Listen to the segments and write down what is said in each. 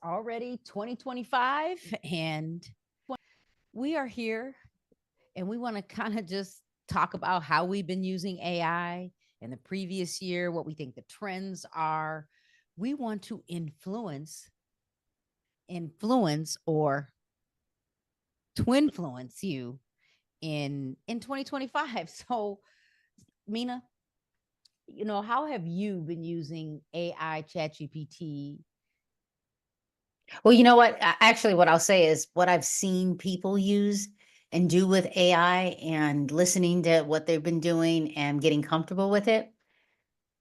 already 2025 and we are here and we want to kind of just talk about how we've been using AI in the previous year, what we think the trends are. We want to influence or to influence you in 2025. So, Mina, how have you been using AI, ChatGPT? Well, you know what? Actually, what I'll say is what I've seen people use and do with AI and listening to what they've been doing and getting comfortable with it.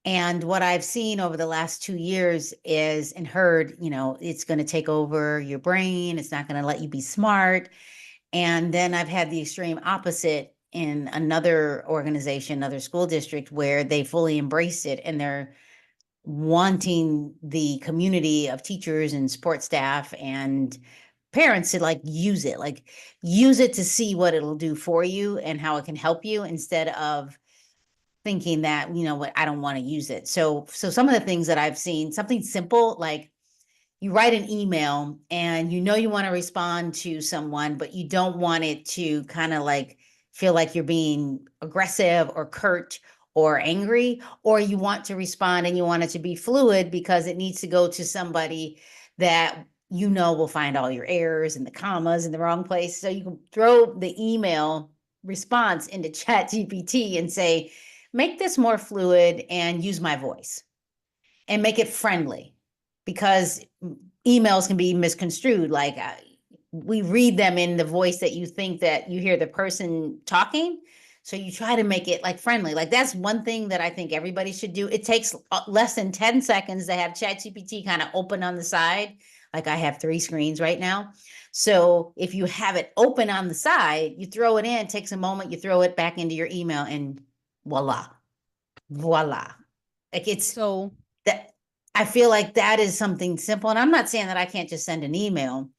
And what I've seen over the last 2 years is and heard, it's going to take over your brain. It's not going to let you be smart. And then I've had the extreme opposite in another organization, another school district, where they fully embraced it and they're wanting the community of teachers and support staff and parents to use it to see what it'll do for you and how it can help you instead of thinking that, what, I don't want to use it. So some of the things that I've seen, something simple like you write an email and you want to respond to someone, but you don't want it to kind of like feel like you're being aggressive or curt or angry, or you want to respond and you want it to be fluid because it needs to go to somebody that will find all your errors and the commas in the wrong place. So you can throw the email response into Chat GPT and say, make this more fluid and use my voice and make it friendly because emails can be misconstrued. Like we read them in the voice that you think that you hear the person talking. So you try to make it like friendly. Like that's one thing that I think everybody should do. It takes less than 10 seconds to have ChatGPT kind of open on the side. Like I have 3 screens right now. So if you have it open on the side, you throw it in, it takes a moment, you throw it back into your email and voila, voila. Like it's So, that I feel like that is something simple. And I'm not saying that I can't just send an email,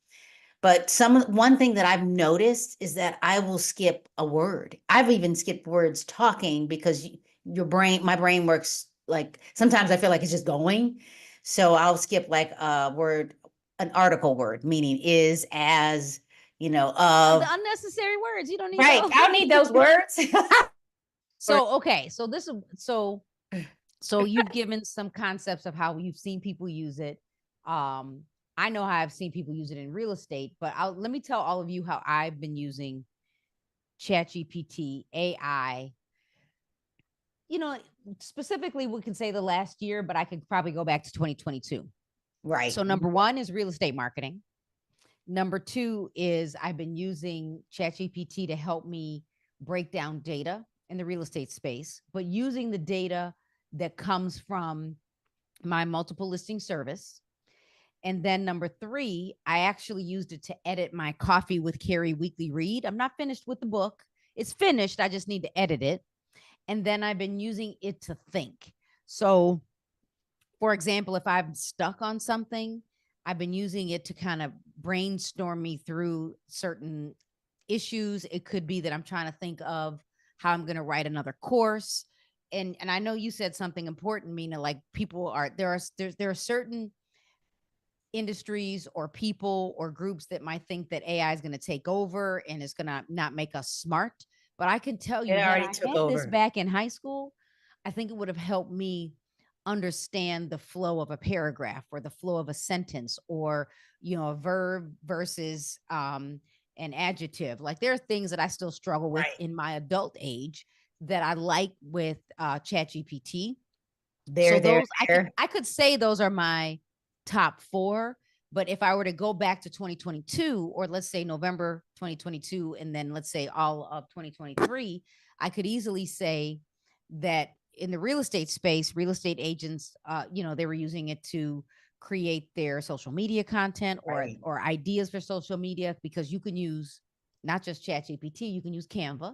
but one thing that I've noticed is that I will skip a word. I've even skipped words talking because my brain works like sometimes I feel like it's just going. So I'll skip like a word, an article word, meaning is, as, the of, unnecessary words, you don't need right. those. I don't need those words. So, okay, so this is so you've given some concepts of how you've seen people use it. Um, I know how I've seen people use it in real estate, but let me tell all of you how I've been using ChatGPT, AI. You know, Specifically, we can say the last year, but I could probably go back to 2022. Right. So, number one is real estate marketing. Number two is I've been using ChatGPT to help me break down data in the real estate space, but using the data that comes from my multiple listing service. And then number three, I actually used it to edit my Coffee with Carrie weekly read. I'm not finished with the book. It's finished. I just need to edit it. And then I've been using it to think. So, for example, if I'm stuck on something, I've been using it to kind of brainstorm me through certain issues. It could be that I'm trying to think of how I'm going to write another course. And I know you said something important, Mina, like people are there are certain industries or people or groups that might think that AI is going to take over and it's going to not make us smart. But I can tell It you, had already I took had this over. back in high school, I think it would have helped me understand the flow of a paragraph or the flow of a sentence or a verb versus an adjective. Like there are things that I still struggle with Right. in my adult age that I like with Chat GPT. So There, those I could there. I could say those are my top 4, but if I were to go back to 2022 or let's say November 2022 and then let's say all of 2023, I could easily say that in the real estate space, real estate agents they were using it to create their social media content Right. or ideas for social media because you can use not just ChatGPT, you can use Canva,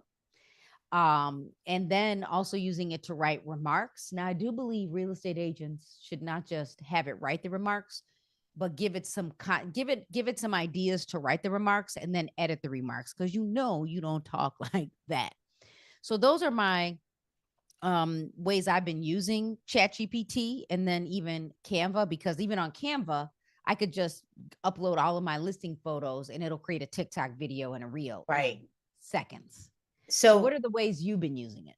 and then also using it to write remarks. Now, I do believe real estate agents should not just have it write the remarks, but give it some ideas to write the remarks and then edit the remarks because you don't talk like that. So those are my ways I've been using ChatGPT and then even Canva because even on Canva, I could just upload all of my listing photos and it'll create a TikTok video and a reel in Right. seconds. So what So are the ways you've been using it?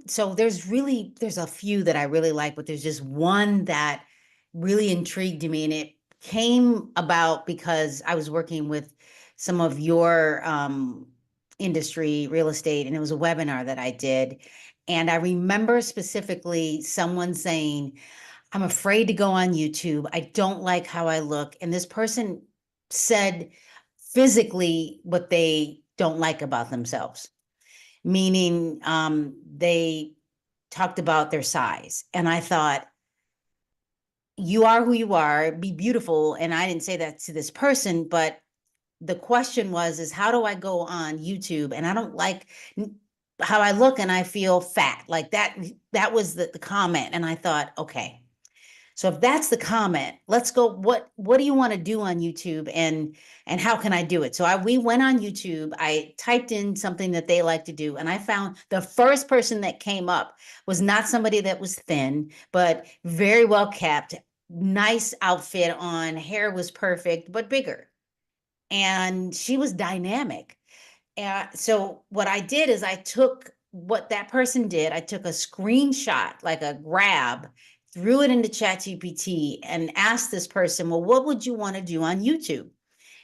so there's a few that I really like, but there's just one that really intrigued me. And it came about because I was working with some of your industry, real estate, and it was a webinar that I did. And I remember specifically someone saying, I'm afraid to go on YouTube. I don't like how I look. And this person said physically what they don't like about themselves, meaning they talked about their size. And I thought, you are who you are, be beautiful. And I didn't say that to this person, but the question is how do I go on YouTube and I don't like how I look and I feel fat? Like that was the comment. And I thought, okay, so if that's the comment, let's go. What do you want to do on YouTube, and how can I do it? So we went on YouTube. I typed in something that they like to do, and I found the first person that came up was not somebody that was thin, but very well kept, nice outfit on, hair was perfect, but bigger. And she was dynamic. So what I did is I took what that person did. I took a screenshot, like a grab, threw it into ChatGPT and asked this person, well, what would you want to do on YouTube?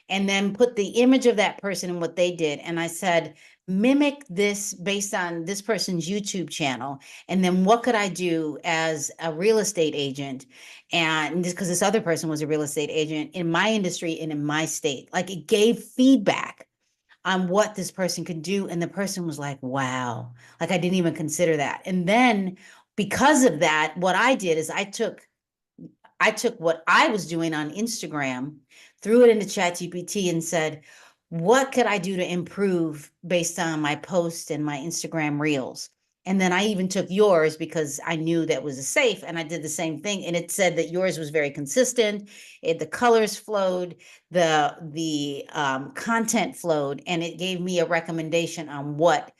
And then put the image of that person and what they did. And I said, mimic this based on this person's YouTube channel. And then what could I do as a real estate agent? And because this other person was a real estate agent in my industry and in my state, like it gave feedback on what this person could do. And the person was like, wow, like I didn't even consider that. And then because of that, what I did is I took what I was doing on Instagram, threw it into ChatGPT and said, what could I do to improve based on my post and my Instagram reels? And then I even took yours because I knew that was safe, and I did the same thing. And it said that yours was very consistent. The colors flowed, the content flowed, and it gave me a recommendation on what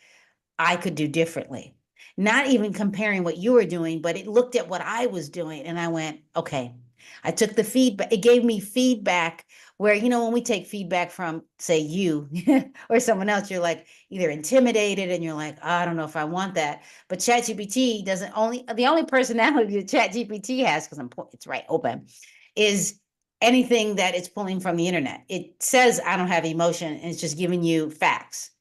I could do differently. Not even comparing what you were doing, but it looked at what I was doing, and I went, okay. I took the feedback. It gave me feedback where, when we take feedback from, say, you or someone else, you're like either intimidated and you're like, oh, I don't know if I want that. But ChatGPT doesn't the only personality that ChatGPT has, because it's right open, is anything that it's pulling from the internet. It says, I don't have emotion, and it's just giving you facts.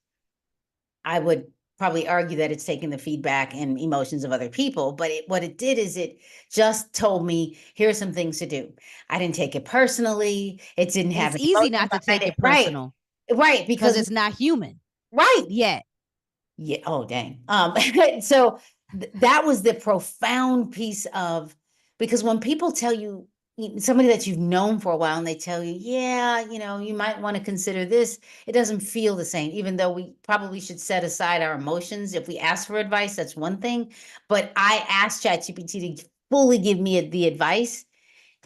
I would probably argue that it's taking the feedback and emotions of other people, but what it did is it just told me, here are some things to do. I didn't take it personally. It didn't And have it's any easy emotion not to behind take it. it personal Right, because because it's not human right. yet. Yeah. Oh, dang. So that was the profound piece of, because when people tell you, somebody that you've known for a while, and they tell you, yeah, you might want to consider this, it doesn't feel the same, even though we probably should set aside our emotions. If we ask for advice, that's one thing. But I asked ChatGPT to fully give me the advice.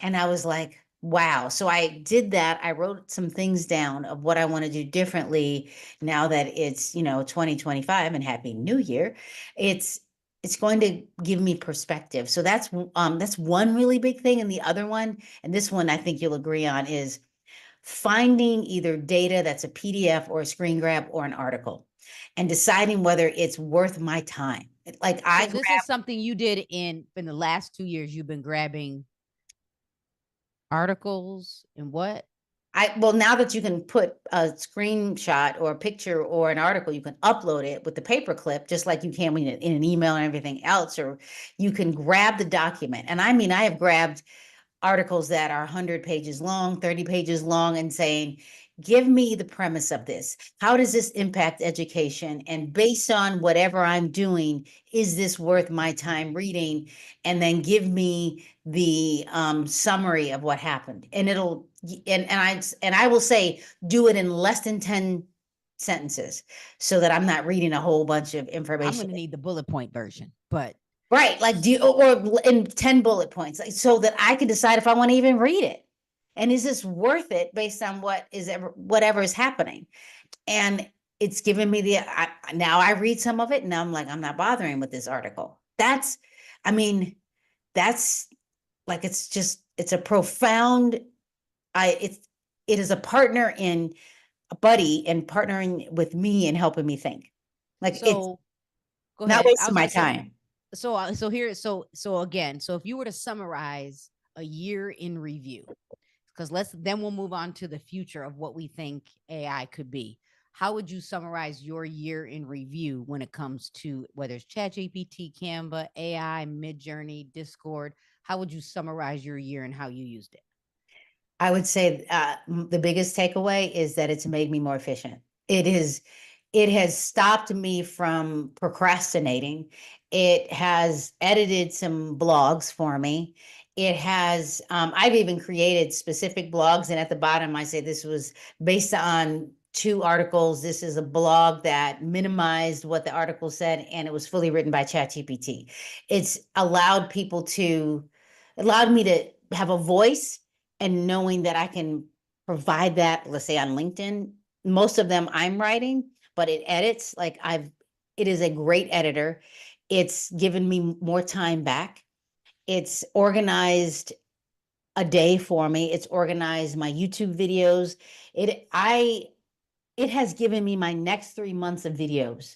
And I was like, wow. So I did that. I wrote some things down of what I want to do differently now that it's, 2025, and Happy New Year. It's going to give me perspective. So that's one really big thing. And the other one, and this one I think you'll agree on, is finding either data that's a PDF or a screen grab or an article and deciding whether it's worth my time. Like So this is something you did in the last 2 years. You've been grabbing articles and what? Well, now that you can put a screenshot or a picture or an article, you can upload it with the paperclip, just like you can when in an email and everything else, or you can grab the document. And I mean, I have grabbed articles that are 100 pages long, 30 pages long, and saying, give me the premise of this. How does this impact education? And based on whatever I'm doing, is this worth my time reading? And then give me the summary of what happened. And I will say, do it in less than 10 sentences so that I'm not reading a whole bunch of I'm information. going to need the bullet point version, but Right, like or in 10 bullet points, like, so that I can decide if I want to even read it. And is this worth it based on whatever is happening? And it's given me now I read some of it and I'm like, I'm not bothering with this article. I mean, that's like, it's just it's a profound, it is a partner in a buddy and partnering with me and helping me think. Like it's So go not ahead. I wasting was my gonna say, time. so again, so if you were to summarize a year in review, because then we'll move on to the future of what we think AI could be. How would you summarize your year in review when it comes to whether it's ChatGPT, Canva, AI, Midjourney, Discord? How would you summarize your year and how you used it? I would say the biggest takeaway is that it's made me more efficient. It has stopped me from procrastinating. It has edited some blogs for me. It has, I've even created specific blogs, and at the bottom, I say this was based on 2 articles. This is a blog that minimized what the article said, and it was fully written by ChatGPT. It's allowed me to have a voice, and knowing that I can provide that, let's say on LinkedIn, most of them I'm writing, but it edits. It is a great editor. It's given me more time back. It's organized a day for me. It's organized my YouTube videos. It has given me my next 3 months of videos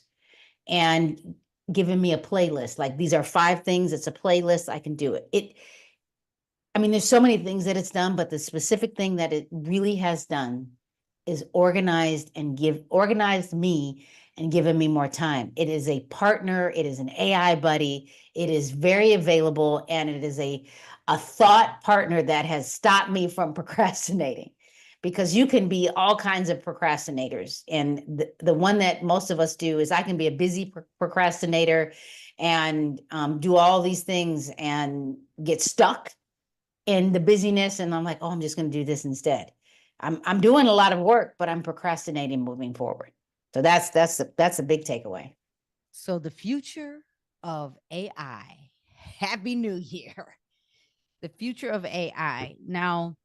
and given me a playlist. Like these are 5 things. It's a playlist. I can do it. I mean, there's so many things that it's done, but the specific thing that it really has done is organized me and given me more time. It is a partner, it is an AI buddy, it is very available, and it is a thought partner that has stopped me from procrastinating. Because you can be all kinds of procrastinators. And the one that most of us do is I can be a busy procrastinator and do all these things and get stuck in the busyness, and I'm like, oh, I'm just going to do this instead. I'm doing a lot of work, but I'm procrastinating moving forward. So that's a big takeaway. So the future of AI. Happy New Year. The future of AI. Now,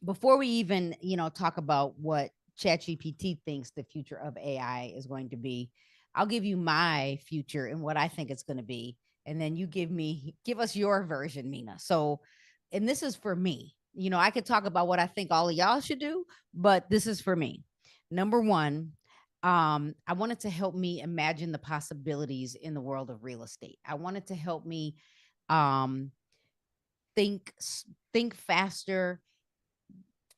before we even, talk about what ChatGPT thinks the future of AI is going to be, I'll give you my future and what I think it's going to be, and then you give us your version, Mina. So, and this is for me. I could talk about what I think all of y'all should do, but this is for me. Number one, I wanted to help me imagine the possibilities in the world of real estate. I wanted to help me um, think think faster,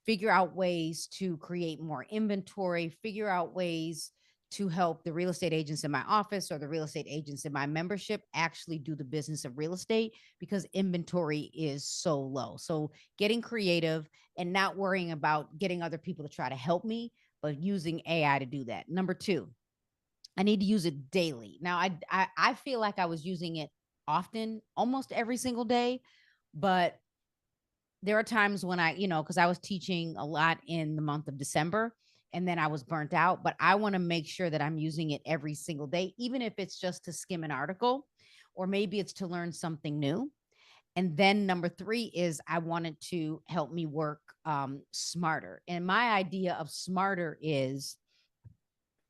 figure out ways to create more inventory, figure out ways to help the real estate agents in my office or the real estate agents in my membership actually do the business of real estate because inventory is so low. So getting creative and not worrying about getting other people to try to help me, but using AI to do that. Number two, I need to use it daily. Now I feel like I was using it often, almost every single day, but there are times when because I was teaching a lot in the month of December and then I was burnt out, but I want to make sure that I'm using it every single day, even if it's just to skim an article or maybe it's to learn something new. And then number three is I wanted to help me work smarter. And my idea of smarter is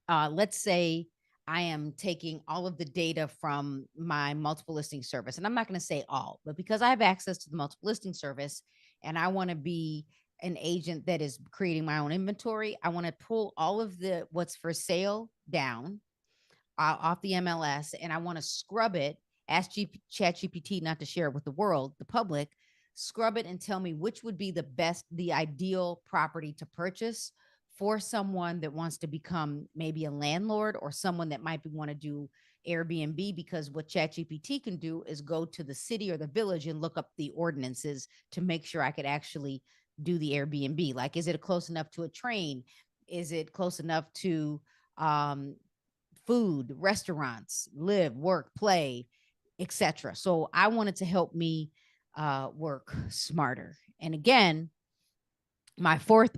let's say I am taking all of the data from my multiple listing service. And I'm not going to say all, but because I have access to the multiple listing service and I want to be an agent that is creating my own inventory, I want to pull all of the what's for sale down off the MLS and I want to scrub it, ask ChatGPT not to share it with the world, the public, scrub it and tell me which would be the ideal property to purchase for someone that wants to become maybe a landlord or someone that might want to do Airbnb, because what ChatGPT can do is go to the city or the village and look up the ordinances to make sure I could actually do the Airbnb. Like, is it close enough to a train? Is it close enough to um, food, restaurants, live, work, play, etc. So I wanted to help me work smarter. And again, my fourth,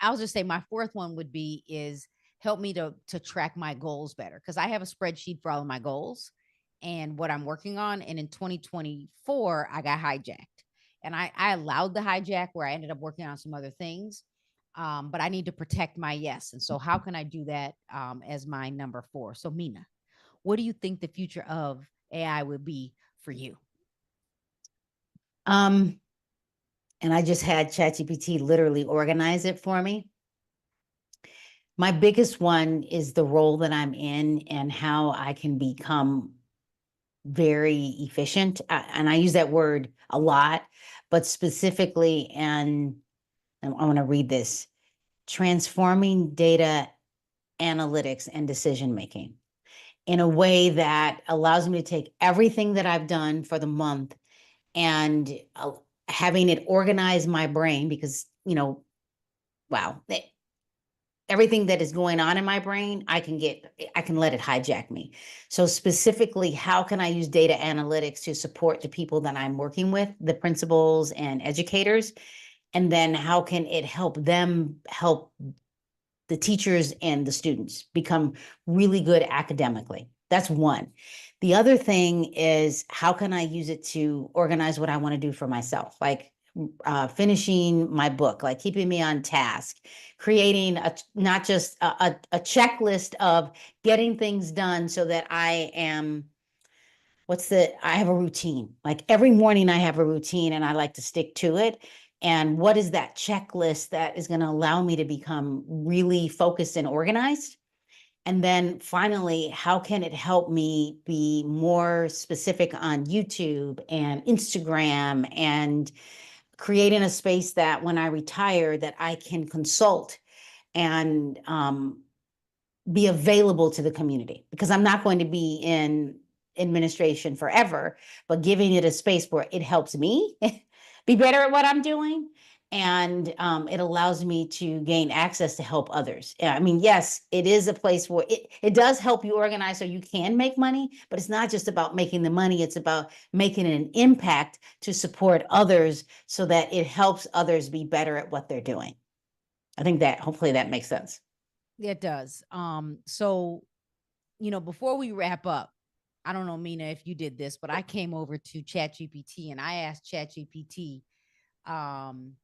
I'll just say my fourth one would be is help me to track my goals better, because I have a spreadsheet for all of my goals and what I'm working on. And in 2024, I got hijacked. And I allowed the hijack where I ended up working on some other things. But I need to protect my yes. And so how can I do that as my number four? So Mina, what do you think the future of AI would be for you? And I just had ChatGPT literally organize it for me. My biggest one is the role that I'm in and how I can become very efficient. And I use that word a lot, but specifically, and I want to read this, transforming data analytics and decision making in a way that allows me to take everything that I've done for the month and having it organize my brain because, wow, everything that is going on in my brain, I can let it hijack me. So specifically, how can I use data analytics to support the people that I'm working with, the principals and educators? And then how can it help them help the teachers and the students become really good academically? That's one. The other thing is, how can I use it to organize what I want to do for myself? Like finishing my book, like keeping me on task, creating not just a checklist of getting things done so that I am, I have a routine. Like every morning I have a routine and I like to stick to it. And what is that checklist that is going to allow me to become really focused and organized? And then finally, how can it help me be more specific on YouTube and Instagram and creating a space that when I retire that I can consult and be available to the community, because I'm not going to be in administration forever, but giving it a space where it helps me be better at what I'm doing. And it allows me to gain access to help others. I mean, yes, it is a place where it does help you organize so you can make money, but it's not just about making the money. It's about making an impact to support others so that it helps others be better at what they're doing. I think that hopefully that makes sense. It does. So, before we wrap up, I don't know, Mina, if you did this, but I came over to ChatGPT and I asked ChatGPT um,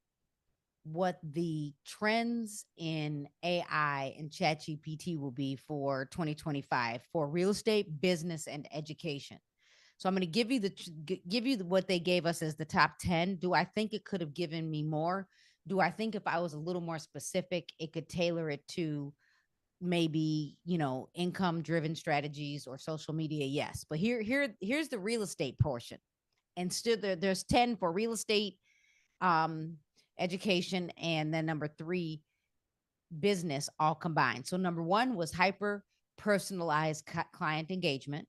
what the trends in AI and ChatGPT will be for 2025 for real estate, business, and education. So I'm going to give you what they gave us as the top 10. Do I think it could have given me more? Do I think if I was a little more specific, it could tailor it to maybe, income driven strategies or social media? Yes. But here's the real estate portion. And still there's 10 for real estate, um, education, and then number 3, business, all combined. So number 1 was hyper personalized client engagement.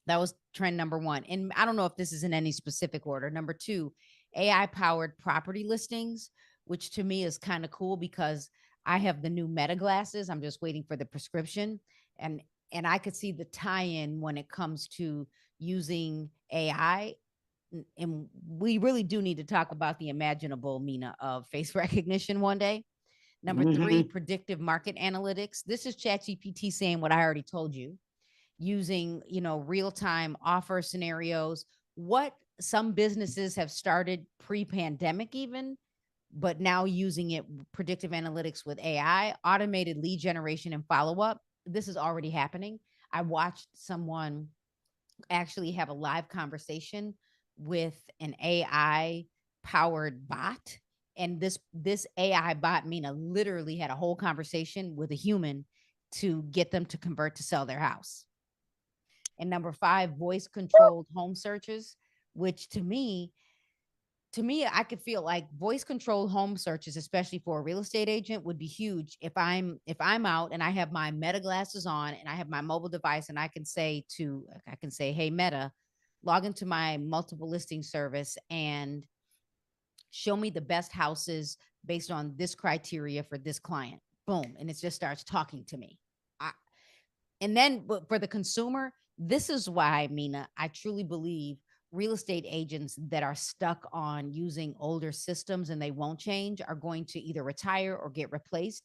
That was trend number 1. And I don't know if this is in any specific order. Number 2, AI powered property listings, which to me is kind of cool because I have the new Meta glasses. I'm just waiting for the prescription, and I could see the tie-in when it comes to using AI. And we really do need to talk about the imaginable, Mina, of face recognition one day. Number 3, Mm-hmm. predictive market analytics. This is ChatGPT saying what I already told you, using, real-time offer scenarios, what some businesses have started pre-pandemic even, but now using it, predictive analytics with AI, automated lead generation and follow-up. This is already happening. I watched someone actually have a live conversation with an AI powered bot. And this AI bot, Mina, literally had a whole conversation with a human to get them to convert to sell their house. And number 5, voice controlled home searches, which to me, I could feel like voice controlled home searches, especially for a real estate agent, would be huge. If I'm out and I have my Meta glasses on and I have my mobile device and I can say, hey Meta, log into my multiple listing service and show me the best houses based on this criteria for this client. Boom, and it just starts talking to me. I, and then, but for the consumer, this is why, Mina, I truly believe real estate agents that are stuck on using older systems and they won't change are going to either retire or get replaced,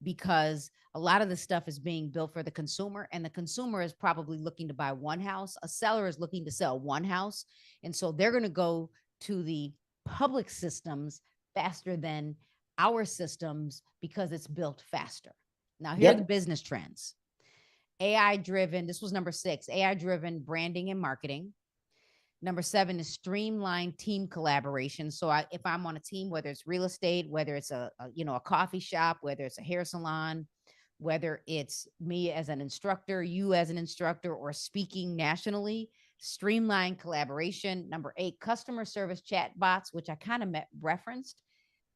because a lot of the stuff is being built for the consumer, and the consumer is probably looking to buy one house. A seller is looking to sell one house. And so they're going to go to the public systems faster than our systems because it's built faster. Now, here are the Yep. business trends. AI driven, this was number 6, AI driven branding and marketing. Number 7 is streamline team collaboration. So if I'm on a team, whether it's real estate, whether it's a coffee shop, whether it's a hair salon, whether it's me as an instructor, you as an instructor, or speaking nationally, streamline collaboration. Number 8, customer service chat bots, which I kind of referenced,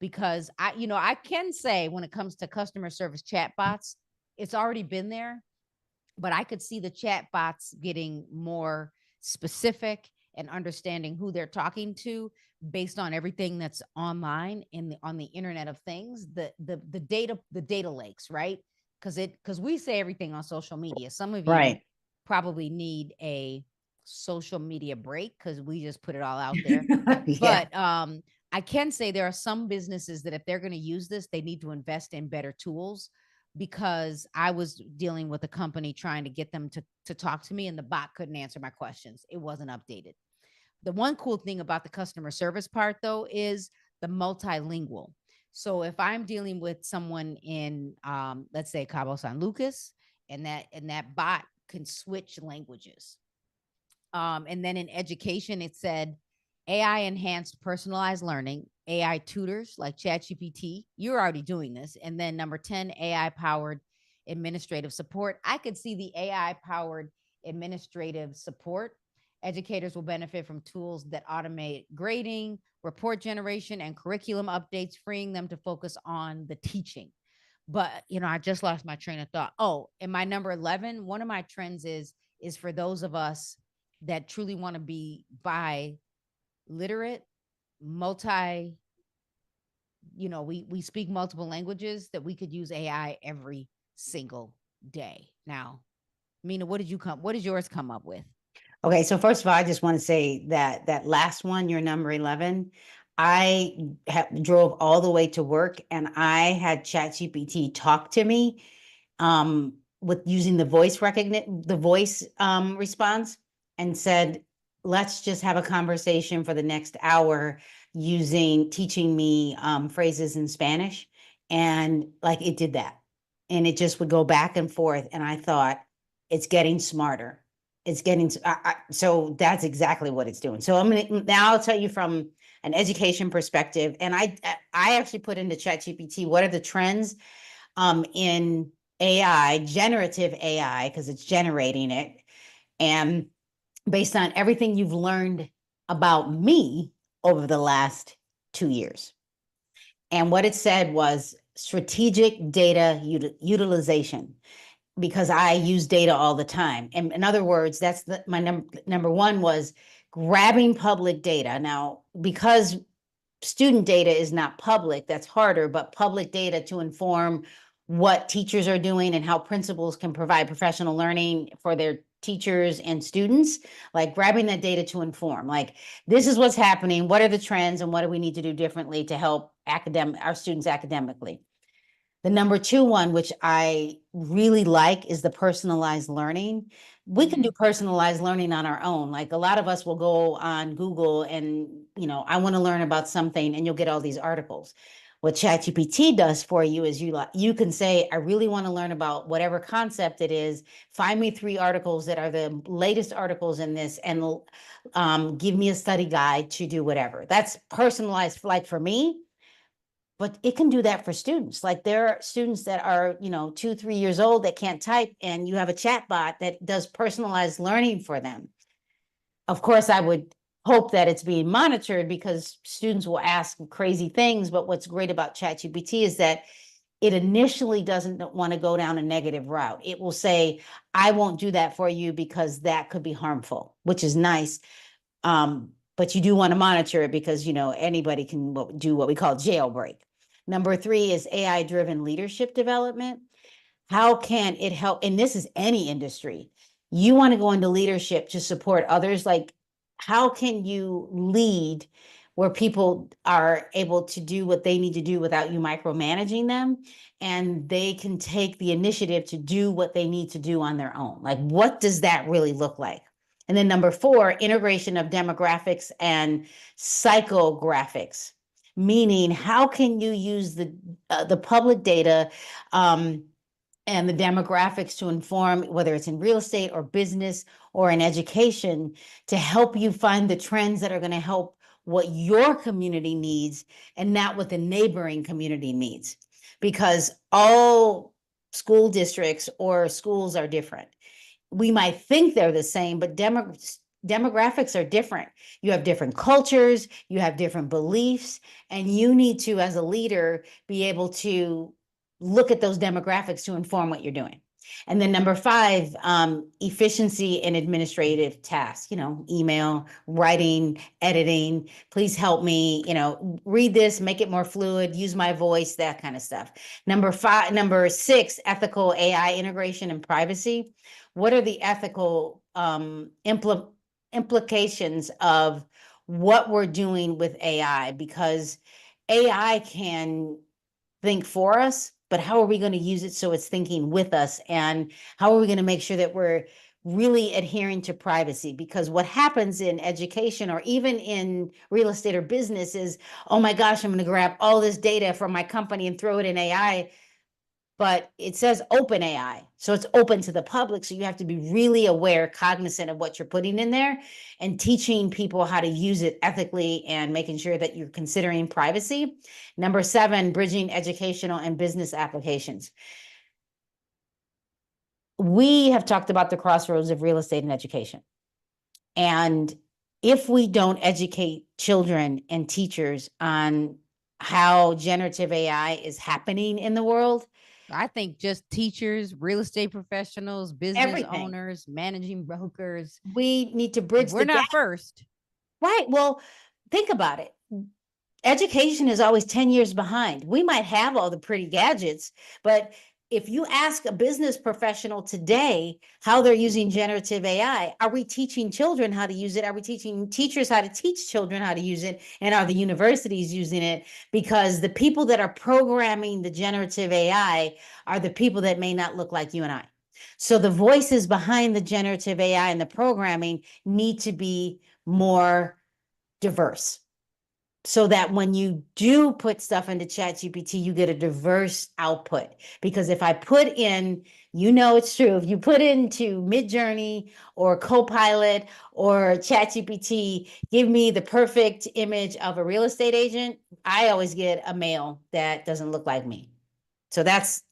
because I can say when it comes to customer service chat bots, it's already been there, but I could see the chat bots getting more specific and understanding who they're talking to based on everything that's online on the internet of things, the data lakes, right? Because we say everything on social media. Some of you Right. probably need a social media break because we just put it all out there. Yeah. But I can say there are some businesses that if they're going to use this, they need to invest in better tools, because I was dealing with a company trying to get them to talk to me, and the bot couldn't answer my questions. It wasn't updated. The one cool thing about the customer service part, though, is the multilingual. So if I'm dealing with someone in, let's say, Cabo San Lucas, and that bot can switch languages. And then in education, it said AI enhanced personalized learning, AI tutors like ChatGPT. You're already doing this. And then number 10, AI powered administrative support. I could see the AI powered administrative support. Educators will benefit from tools that automate grading, report generation, and curriculum updates, freeing them to focus on the teaching. But I just lost my train of thought. Oh, and my number 11, one of my trends is for those of us that truly want to be literate, multi, we speak multiple languages, that we could use AI every single day. Now, Mina, what did yours come up with? Okay, so first of all, I just want to say that that last one, your number 11, I drove all the way to work and I had ChatGPT talk to me with using the voice recognition, the voice response, and said, let's just have a conversation for the next hour teaching me phrases in Spanish. And like it did that. And it just would go back and forth. And I thought, it's getting smarter. It's getting, so that's exactly what it's doing. So now I'll tell you from an education perspective. And I actually put into ChatGPT, what are the trends in AI, generative AI, because it's generating it. And based on everything you've learned about me over the last 2 years. And what it said was strategic data utilization, because I use data all the time. And in other words, that's my number one was grabbing public data. Now, because student data is not public, that's harder, but public data to inform what teachers are doing and how principals can provide professional learning for their teachers and students, like grabbing that data to inform, like, this is what's happening, what are the trends, and what do we need to do differently to help our students academically. The number 2 one, which I really like, is the personalized learning. We can do personalized learning on our own. Like a lot of us will go on Google and, I want to learn about something, and you'll get all these articles. What ChatGPT does for you is you can say, I really want to learn about whatever concept it is. Find me 3 articles that are the latest articles in this, and give me a study guide to do whatever. That's personalized. Like for me, but it can do that for students. Like there are students that are, 2, 3 years old that can't type, and you have a chat bot that does personalized learning for them. Of course, I would hope that it's being monitored, because students will ask crazy things. But what's great about ChatGPT is that it initially doesn't want to go down a negative route. It will say, I won't do that for you because that could be harmful, which is nice. But you do want to monitor it, because, anybody can do what we call jailbreak. Number 3 is AI-driven leadership development. How can it help? And this is any industry. You want to go into leadership to support others. Like, how can you lead where people are able to do what they need to do without you micromanaging them, and they can take the initiative to do what they need to do on their own? Like, what does that really look like? And then number 4, integration of demographics and psychographics, meaning how can you use the public data and and the demographics to inform whether it's in real estate or business or in education to help you find the trends that are going to help what your community needs and not what the neighboring community needs. Because all school districts or schools are different. We might think they're the same, but demographics are different. You have different cultures, you have different beliefs, and you need to, as a leader, be able to look at those demographics to inform what you're doing. And then number 5, efficiency in administrative tasks, email, writing, editing. Please help me, read this, make it more fluid, use my voice, that kind of stuff. Number 6, ethical AI integration and privacy. What are the ethical implications of what we're doing with AI? Because AI can think for us, but how are we going to use it so it's thinking with us? And how are we going to make sure that we're really adhering to privacy? Because what happens in education or even in real estate or business is, oh my gosh, I'm going to grab all this data from my company and throw it in AI. But it says open AI, so it's open to the public. So you have to be really aware, cognizant of what you're putting in there and teaching people how to use it ethically and making sure that you're considering privacy. Number 7, bridging educational and business applications. We have talked about the crossroads of real estate and education. And if we don't educate children and teachers on how generative AI is happening in the world, I think just teachers, real estate professionals, business everything, owners, managing brokers, we need to bridge we're the gap. not first. Right. Well, think about it. Education is always 10 years behind. We might have all the pretty gadgets, but if you ask a business professional today how they're using generative AI, are we teaching children how to use it? Are we teaching teachers how to teach children how to use it? And are the universities using it? Because the people that are programming the generative AI are the people that may not look like you and I. So the voices behind the generative AI and the programming need to be more diverse, so that when you do put stuff into ChatGPT, you get a diverse output. Because if I put in, it's true, if you put into Midjourney or Copilot or ChatGPT, give me the perfect image of a real estate agent, I always get a male that doesn't look like me. So that's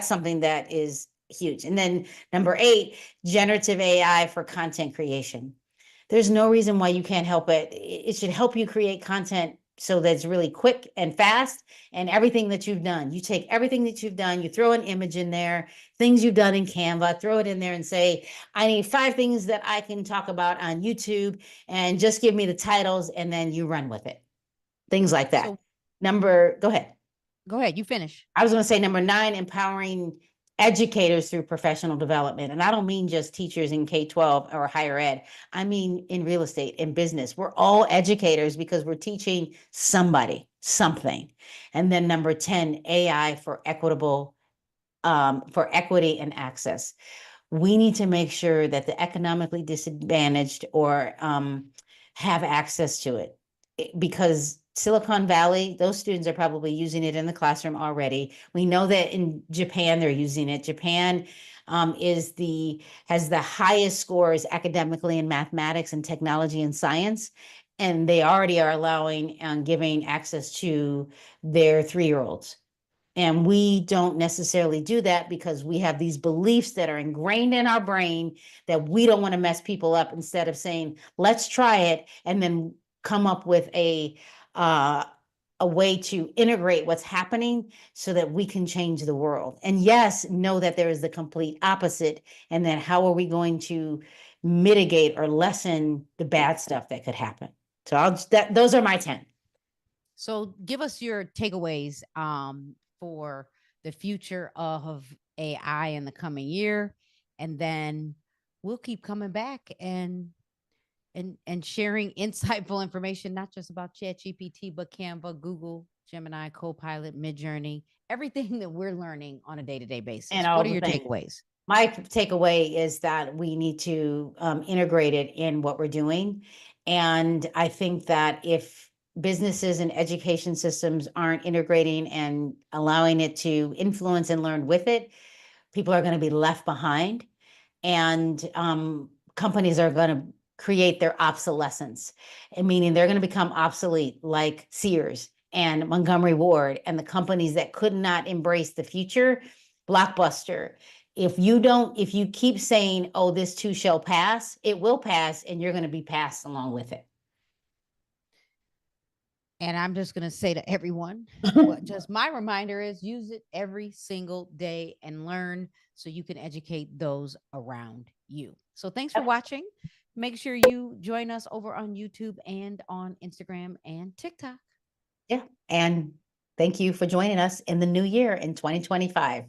something that is huge. And then number 8, generative AI for content creation. There's no reason why you can't help it. It should help you create content so that it's really quick and fast, and everything that you've done. You take everything that you've done, you throw an image in there, things you've done in Canva, throw it in there and say, I need 5 things that I can talk about on YouTube, and just give me the titles, and then you run with it. Things like that. So, go ahead. Go ahead, you finish. I was going to say number 9, empowering educators through professional development. And I don't mean just teachers in K-12 or higher ed. I mean in real estate, in business. We're all educators because we're teaching somebody something. And then number 10, AI for equity and access. We need to make sure that the economically disadvantaged or have access to it, because Silicon Valley, those students are probably using it in the classroom already. We know that in Japan, they're using it. Japan has the highest scores academically in mathematics and technology and science. And they already are allowing and giving access to their 3-year-olds. And we don't necessarily do that because we have these beliefs that are ingrained in our brain that we don't want to mess people up, instead of saying, let's try it, and then come up with a way to integrate what's happening so that we can change the world. And yes, know that there is the complete opposite, and then how are we going to mitigate or lessen the bad stuff that could happen. So those are my 10. So give us your takeaways for the future of AI in the coming year, and then we'll keep coming back and sharing insightful information, not just about ChatGPT, but Canva, Google, Gemini, Copilot, Midjourney, everything that we're learning on a day-to-day basis. And what are your takeaways? My takeaway is that we need to integrate it in what we're doing. And I think that if businesses and education systems aren't integrating and allowing it to influence and learn with it, people are going to be left behind, and companies are going to create their obsolescence, and meaning they're going to become obsolete, like Sears and Montgomery Ward and the companies that could not embrace the future. Blockbuster. If you keep saying, oh, this too shall pass, it will pass, and you're going to be passed along with it. And I'm just going to say to everyone, just my reminder is use it every single day and learn so you can educate those around you. So thanks for watching. Make sure you join us over on YouTube and on Instagram and TikTok. Yeah. And thank you for joining us in the new year in 2025.